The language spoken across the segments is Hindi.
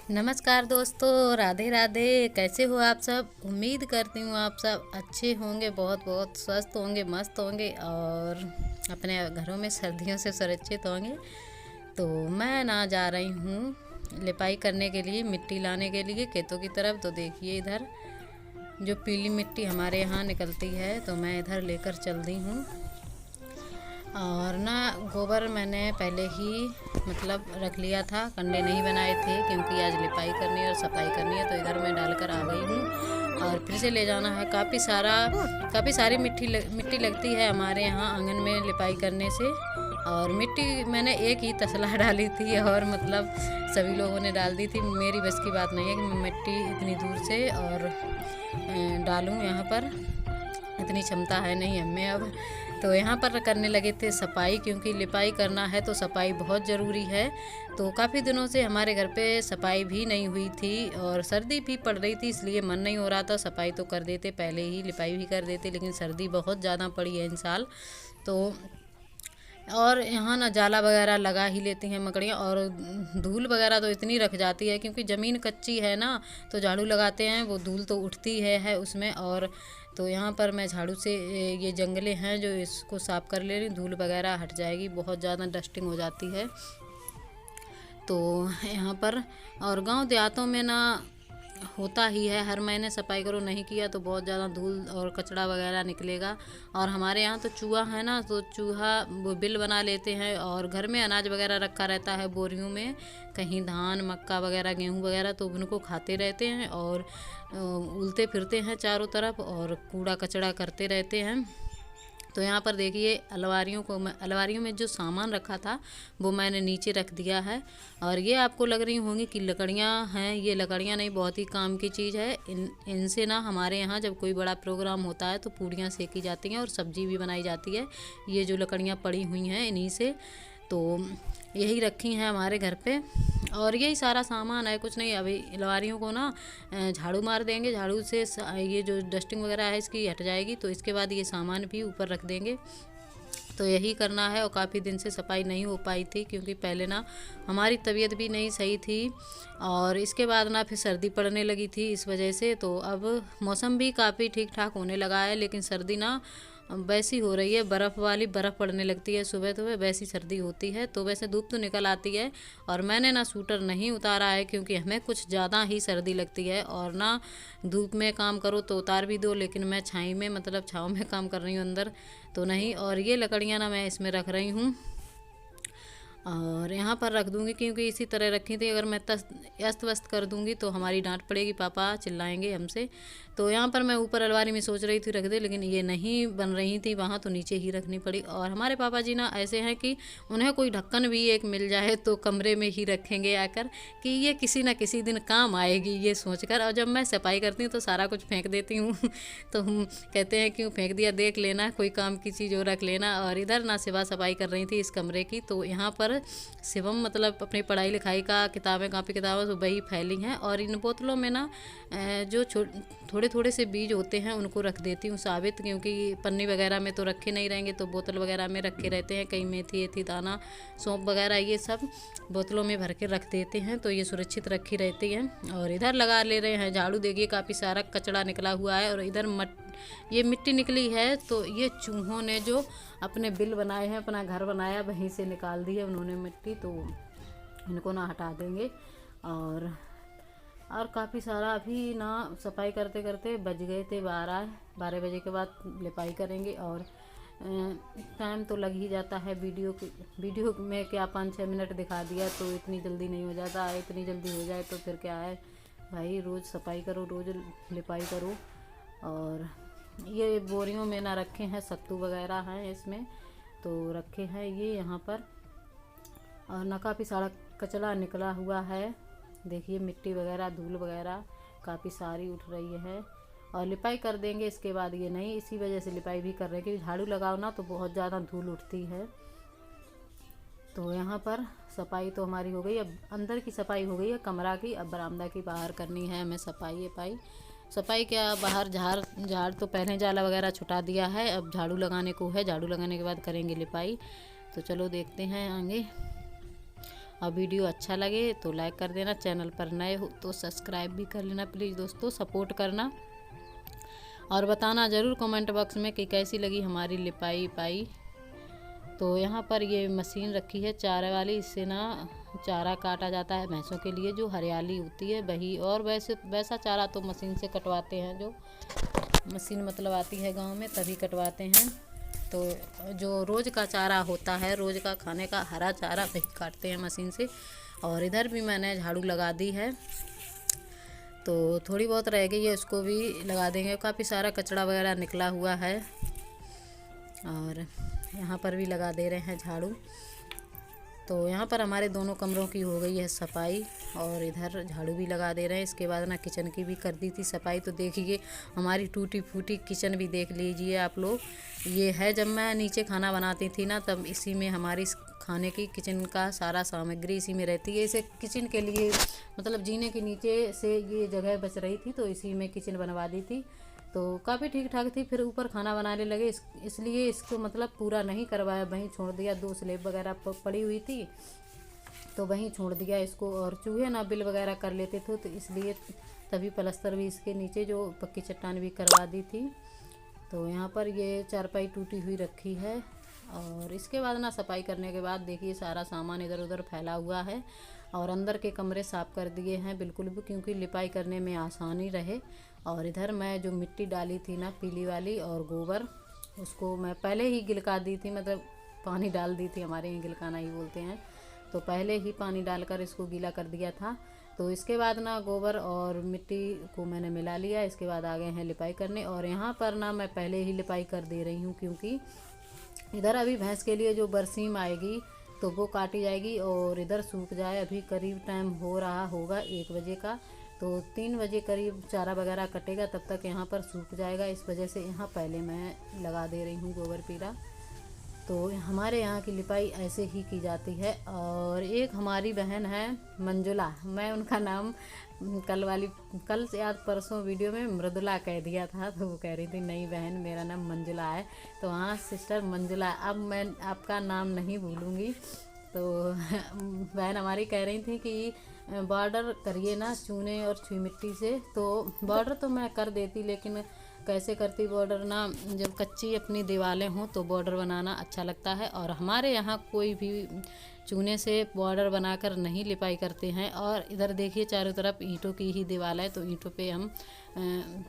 नमस्कार दोस्तों, राधे राधे। कैसे हो आप सब? उम्मीद करती हूँ आप सब अच्छे होंगे, बहुत बहुत स्वस्थ होंगे, मस्त होंगे और अपने घरों में सर्दियों से सुरक्षित होंगे। तो मैं ना जा रही हूँ लिपाई करने के लिए, मिट्टी लाने के लिए खेतों की तरफ। तो देखिए इधर जो पीली मिट्टी हमारे यहाँ निकलती है तो मैं इधर लेकर चल दी हूँ। और ना गोबर मैंने पहले ही मतलब रख लिया था, कंडे नहीं बनाए थे क्योंकि आज लिपाई करनी है और सफाई करनी है। तो इधर मैं डालकर आ गई हूँ और फिर से ले जाना है। काफ़ी सारी मिट्टी लगती है हमारे यहाँ आंगन में लिपाई करने से। और मिट्टी मैंने एक ही तसला डाली थी और मतलब सभी लोगों ने डाल दी थी। मेरी बस की बात नहीं है कि मैं मिट्टी इतनी दूर से और डालूँ यहाँ पर, इतनी क्षमता है नहीं हमें अब। तो यहाँ पर करने लगे थे सफाई, क्योंकि लिपाई करना है तो सफाई बहुत ज़रूरी है। तो काफ़ी दिनों से हमारे घर पे सफाई भी नहीं हुई थी और सर्दी भी पड़ रही थी, इसलिए मन नहीं हो रहा था। सफाई तो कर देते पहले ही, लिपाई भी कर देते, लेकिन सर्दी बहुत ज़्यादा पड़ी है इन साल। तो और यहाँ ना जाला वगैरह लगा ही लेती हैं मकड़ियाँ, और धूल वगैरह तो इतनी रख जाती है क्योंकि ज़मीन कच्ची है ना। तो झाड़ू लगाते हैं वो धूल तो उठती है उसमें। और तो यहाँ पर मैं झाड़ू से ये जंगले हैं जो इसको साफ़ कर ले रही, धूल वगैरह हट जाएगी, बहुत ज़्यादा डस्टिंग हो जाती है। तो यहाँ पर और गांव देहातों में ना होता ही है, हर महीने सफाई करो, नहीं किया तो बहुत ज़्यादा धूल और कचरा वगैरह निकलेगा। और हमारे यहाँ तो चूहा है ना, तो चूहा वो बिल बना लेते हैं और घर में अनाज वगैरह रखा रहता है बोरियों में, कहीं धान मक्का वगैरह गेहूँ वगैरह, तो उनको खाते रहते हैं और उलते फिरते हैं चारों तरफ और कूड़ा कचरा करते रहते हैं। तो यहाँ पर देखिए अलमारियों में जो सामान रखा था वो मैंने नीचे रख दिया है। और ये आपको लग रही होंगी कि लकड़ियाँ हैं, ये लकड़ियाँ नहीं, बहुत ही काम की चीज़ है। इनसे ना हमारे यहाँ जब कोई बड़ा प्रोग्राम होता है तो पूड़ियाँ सेकी जाती हैं और सब्जी भी बनाई जाती है। ये जो लकड़ियाँ पड़ी हुई हैं इन्हीं से, तो यही रखी हैं हमारे घर पे। और यही सारा सामान है, कुछ नहीं। अभी अलमारियों को ना झाड़ू मार देंगे, झाड़ू से ये जो डस्टिंग वगैरह है इसकी हट जाएगी, तो इसके बाद ये सामान भी ऊपर रख देंगे। तो यही करना है। और काफ़ी दिन से सफाई नहीं हो पाई थी क्योंकि पहले ना हमारी तबीयत भी नहीं सही थी और इसके बाद ना फिर सर्दी पड़ने लगी थी इस वजह से। तो अब मौसम भी काफ़ी ठीक ठाक होने लगा है, लेकिन सर्दी ना वैसी हो रही है, बर्फ़ पड़ने लगती है सुबह सुबह, वैसी सर्दी होती है। तो वैसे धूप तो निकल आती है और मैंने ना सूटर नहीं उतारा है क्योंकि हमें कुछ ज़्यादा ही सर्दी लगती है। और ना धूप में काम करो तो उतार भी दो, लेकिन मैं छाई में मतलब छाँव में काम कर रही हूँ, अंदर तो नहीं। और ये लकड़ियाँ ना मैं इसमें रख रही हूँ और यहाँ पर रख दूँगी क्योंकि इसी तरह रखी थी। अगर मैं अस्त व्यस्त कर दूँगी तो हमारी डांट पड़ेगी, पापा चिल्लाएंगे हमसे। तो यहाँ पर मैं ऊपर अलमारी में सोच रही थी रख दे, लेकिन ये नहीं बन रही थी वहाँ, तो नीचे ही रखनी पड़ी। और हमारे पापा जी ना ऐसे हैं कि उन्हें कोई ढक्कन भी एक मिल जाए तो कमरे में ही रखेंगे आकर, कि ये किसी न किसी दिन काम आएगी ये सोचकर। और जब मैं सफाई करती हूँ तो सारा कुछ फेंक देती हूँ तो हम कहते हैं क्यों फेंक दिया, देख लेना कोई काम की चीज़ और रख लेना। और इधर ना सिवा सफाई कर रही थी इस कमरे की, तो यहाँ पर शिवम मतलब अपनी पढ़ाई लिखाई का किताबें काफ़ी किताबें तो वही फैली हैं। और इन बोतलों में ना जो थोड़े थोड़े से बीज होते हैं उनको रख देती हूँ साबित, क्योंकि पन्नी वगैरह में तो रखे नहीं रहेंगे, तो बोतल वगैरह में रखे रहते हैं। कई मेथी एथी दाना सौंफ वगैरह ये सब बोतलों में भर के रख देते हैं, तो ये सुरक्षित रखी रहती हैं। और इधर लगा ले रहे हैं झाड़ू, देखिए काफ़ी सारा कचरा निकला हुआ है। और इधर ये मिट्टी निकली है, तो ये चूहों ने जो अपने बिल बनाए हैं, अपना घर बनाया, वहीं से निकाल दी है उन्होंने मिट्टी, तो इनको ना हटा देंगे। और काफ़ी सारा अभी ना सफाई करते करते बज गए थे 12 बजे के बाद लिपाई करेंगे। और टाइम तो लग ही जाता है, वीडियो में क्या 5-6 मिनट दिखा दिया, तो इतनी जल्दी नहीं हो जाता। इतनी जल्दी हो जाए तो फिर क्या है भाई, रोज़ सफाई करो, रोज़ लिपाई करो। और ये बोरियों में ना रखे हैं, सत्तू वगैरह हैं इसमें तो रखे हैं ये यहाँ पर। और ना काफ़ी सारा कचरा निकला हुआ है, देखिए मिट्टी वगैरह धूल वगैरह काफ़ी सारी उठ रही है। और लिपाई कर देंगे इसके बाद, ये नहीं इसी वजह से लिपाई भी कर रहे हैं क्योंकि झाड़ू लगाओ ना तो बहुत ज़्यादा धूल उठती है। तो यहाँ पर सफाई तो हमारी हो गई, अब अंदर की सफाई हो गई है कमरा की, अब बरामदा की बाहर करनी है हमें सफाई क्या, बाहर झाड़ तो पहले जाला वगैरह छुटा दिया है, अब झाड़ू लगाने को है, झाड़ू लगाने के बाद करेंगे लिपाई। तो चलो देखते हैं आगे। और वीडियो अच्छा लगे तो लाइक कर देना, चैनल पर नए हो तो सब्सक्राइब भी कर लेना प्लीज़ दोस्तों, सपोर्ट करना। और बताना ज़रूर कमेंट बॉक्स में कि कैसी लगी हमारी लिपाई पाई। तो यहाँ पर ये मशीन रखी है चारे वाली, इससे ना चारा काटा जाता है भैंसों के लिए, जो हरियाली होती है वही। और वैसा चारा तो मशीन से कटवाते हैं, जो मशीन मतलब आती है गांव में तभी कटवाते हैं। तो जो रोज़ का चारा होता है, रोज़ का खाने का हरा चारा, वही काटते हैं मशीन से। और इधर भी मैंने झाड़ू लगा दी है, तो थोड़ी बहुत रह गई है, उसको भी लगा देंगे। काफ़ी सारा कचरा वगैरह निकला हुआ है। और यहाँ पर भी लगा दे रहे हैं झाड़ू। तो यहाँ पर हमारे दोनों कमरों की हो गई है सफाई, और इधर झाड़ू भी लगा दे रहे हैं। इसके बाद ना किचन की भी कर दी थी सफाई। तो देखिए हमारी टूटी फूटी किचन भी देख लीजिए आप लोग। ये है जब मैं नीचे खाना बनाती थी ना, तब इसी में हमारी खाने की किचन का सारा सामग्री इसी में रहती है। इसे किचन के लिए मतलब जीने के नीचे से ये जगह बच रही थी, तो इसी में किचन बनवा दी थी। तो काफ़ी ठीक ठाक थी। फिर ऊपर खाना बनाने लगे, इसलिए इसको मतलब पूरा नहीं करवाया, वहीं छोड़ दिया। 2 स्लेब वगैरह पड़ी हुई थी तो वहीं छोड़ दिया इसको। और चूहे ना बिल वगैरह कर लेते थे, तो इसलिए तभी प्लस्तर भी इसके नीचे जो पक्की चट्टान भी करवा दी थी। तो यहाँ पर ये चारपाई टूटी हुई रखी है। और इसके बाद ना सफाई करने के बाद देखिए सारा सामान इधर उधर फैला हुआ है। और अंदर के कमरे साफ़ कर दिए हैं बिल्कुल भी, क्योंकि लिपाई करने में आसानी रहे। और इधर मैं जो मिट्टी डाली थी ना पीली वाली और गोबर, उसको मैं पहले ही गिलका दी थी, मतलब पानी डाल दी थी, हमारे यहाँ गिलकाना ही बोलते हैं। तो पहले ही पानी डालकर इसको गीला कर दिया था। तो इसके बाद ना गोबर और मिट्टी को मैंने मिला लिया। इसके बाद आ गए हैं लिपाई करने। और यहाँ पर ना मैं पहले ही लिपाई कर दे रही हूँ, क्योंकि इधर अभी भैंस के लिए जो बरसीम आएगी तो वो काटी जाएगी, और इधर सूख जाए। अभी करीब टाइम हो रहा होगा 1 बजे का, तो 3 बजे करीब चारा वगैरह कटेगा, तब तक यहाँ पर सूख जाएगा। इस वजह से यहाँ पहले मैं लगा दे रही हूँ गोबर पीला। तो हमारे यहाँ की लिपाई ऐसे ही की जाती है। और एक हमारी बहन है मंजुला, मैं उनका नाम कल से याद परसों वीडियो में मृदुला कह दिया था, तो वो कह रही थी नहीं बहन मेरा नाम मंजुला है। तो हाँ सिस्टर मंजुला, अब मैं आपका नाम नहीं भूलूँगी। तो बहन हमारी कह रही थी कि बॉर्डर करिए ना चूने और छुई मिट्टी से। तो बॉर्डर तो मैं कर देती, लेकिन कैसे करती बॉर्डर ना, जब कच्ची अपनी दीवारें हों तो बॉर्डर बनाना अच्छा लगता है। और हमारे यहाँ कोई भी चूने से बॉर्डर बनाकर नहीं लिपाई करते हैं। और इधर देखिए चारों तरफ ईंटों की ही दीवार है, तो ईंटों पे हम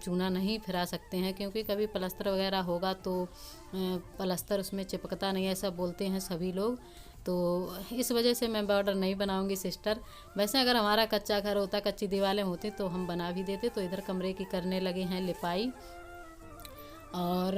चूना नहीं फिरा सकते हैं, क्योंकि कभी प्लास्टर वगैरह होगा तो प्लास्टर उसमें चिपकता नहीं, ऐसा बोलते हैं सभी लोग। तो इस वजह से मैं बॉर्डर नहीं बनाऊंगी सिस्टर। वैसे अगर हमारा कच्चा घर होता, कच्ची दीवारें होती, तो हम बना भी देते। तो इधर कमरे की करने लगे हैं लिपाई। और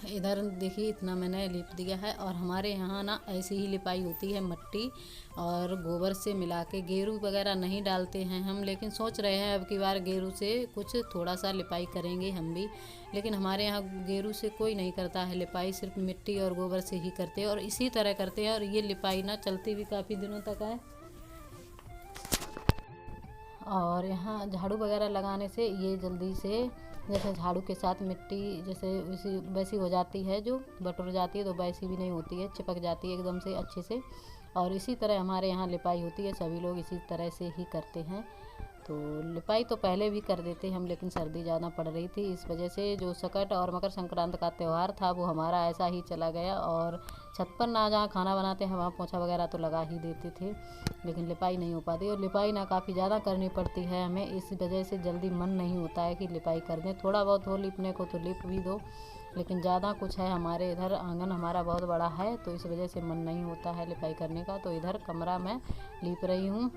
इधर देखिए इतना मैंने लिप दिया है। और हमारे यहाँ ना ऐसी ही लिपाई होती है, मट्टी और गोबर से मिला के। गेरू वगैरह नहीं डालते हैं हम, लेकिन सोच रहे हैं अब की बार गेरू से कुछ थोड़ा सा लिपाई करेंगे हम भी। लेकिन हमारे यहाँ गेरू से कोई नहीं करता है लिपाई, सिर्फ मिट्टी और गोबर से ही करते हैं, और इसी तरह करते हैं। और ये लिपाई ना चलती भी काफ़ी दिनों तक है। और यहाँ झाड़ू वगैरह लगाने से ये जल्दी से, जैसे झाड़ू के साथ मिट्टी जैसे वैसी हो जाती है, जो बटुर जाती है, तो वैसी भी नहीं होती है, चिपक जाती है एकदम से अच्छे से। और इसी तरह हमारे यहाँ लिपाई होती है, सभी लोग इसी तरह से ही करते हैं। तो लिपाई तो पहले भी कर देते हम, लेकिन सर्दी ज़्यादा पड़ रही थी, इस वजह से जो सकट और मकर संक्रांति का त्यौहार था वो हमारा ऐसा ही चला गया। और छत पर ना जहाँ खाना बनाते हैं वहाँ पोछा वगैरह तो लगा ही देते थे, लेकिन लिपाई नहीं हो पाती। और लिपाई ना काफ़ी ज़्यादा करनी पड़ती है हमें, इस वजह से जल्दी मन नहीं होता है कि लिपाई कर दें। थोड़ा बहुत हो लिपने को तो लिप भी दो, लेकिन ज़्यादा कुछ है हमारे इधर, आंगन हमारा बहुत बड़ा है, तो इस वजह से मन नहीं होता है लिपाई करने का। तो इधर कमरा मैं लीप रही हूँ।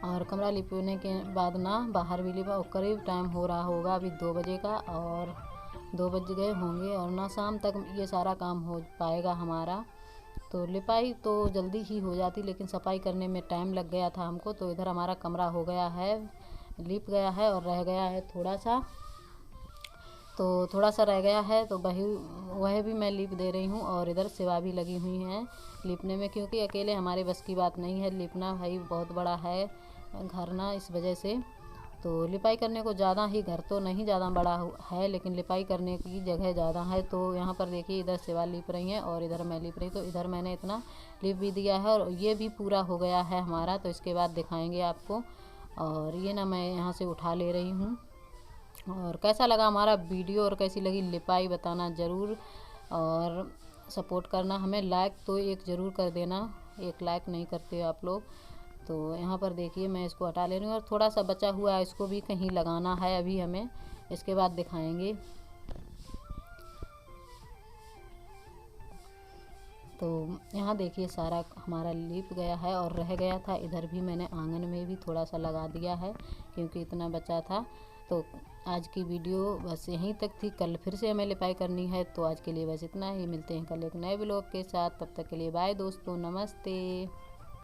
और कमरा लिपने के बाद ना बाहर भी लिपा। करीब टाइम हो रहा होगा अभी 2 बजे का, और 2 बज गए होंगे, और ना शाम तक ये सारा काम हो पाएगा हमारा। तो लिपाई तो जल्दी ही हो जाती, लेकिन सफाई करने में टाइम लग गया था हमको। तो इधर हमारा कमरा हो गया है, लिप गया है, और रह गया है थोड़ा सा, तो थोड़ा सा रह गया है, तो वह भी मैं लिप दे रही हूँ। और इधर सेवा भी लगी हुई हैं लिपने में, क्योंकि अकेले हमारे बस की बात नहीं है लिपना, भाई बहुत बड़ा है घर ना, इस वजह से। तो लिपाई करने को ज़्यादा ही, घर तो नहीं ज़्यादा बड़ा है लेकिन लिपाई करने की जगह ज़्यादा है। तो यहाँ पर देखिए इधर सेवा लिप रही हैं और इधर मैं लिप रही, तो इधर मैंने इतना लिप भी दिया है और ये भी पूरा हो गया है हमारा। तो इसके बाद दिखाएंगे आपको। और ये ना मैं यहाँ से उठा ले रही हूँ। और कैसा लगा हमारा वीडियो और कैसी लगी लिपाई बताना ज़रूर, और सपोर्ट करना हमें। लाइक तो एक ज़रूर कर देना, एक लाइक नहीं करते आप लोग। तो यहाँ पर देखिए मैं इसको हटा ले रही हूँ और थोड़ा सा बचा हुआ है, इसको भी कहीं लगाना है अभी हमें, इसके बाद दिखाएंगे। तो यहाँ देखिए सारा हमारा लिप गया है और रह गया था, इधर भी मैंने आंगन में भी थोड़ा सा लगा दिया है क्योंकि इतना बचा था। तो आज की वीडियो बस यहीं तक थी, कल फिर से हमें लिपाई करनी है। तो आज के लिए बस इतना ही, मिलते हैं कल एक नए ब्लॉग के साथ, तब तक के लिए बाय दोस्तों, नमस्ते।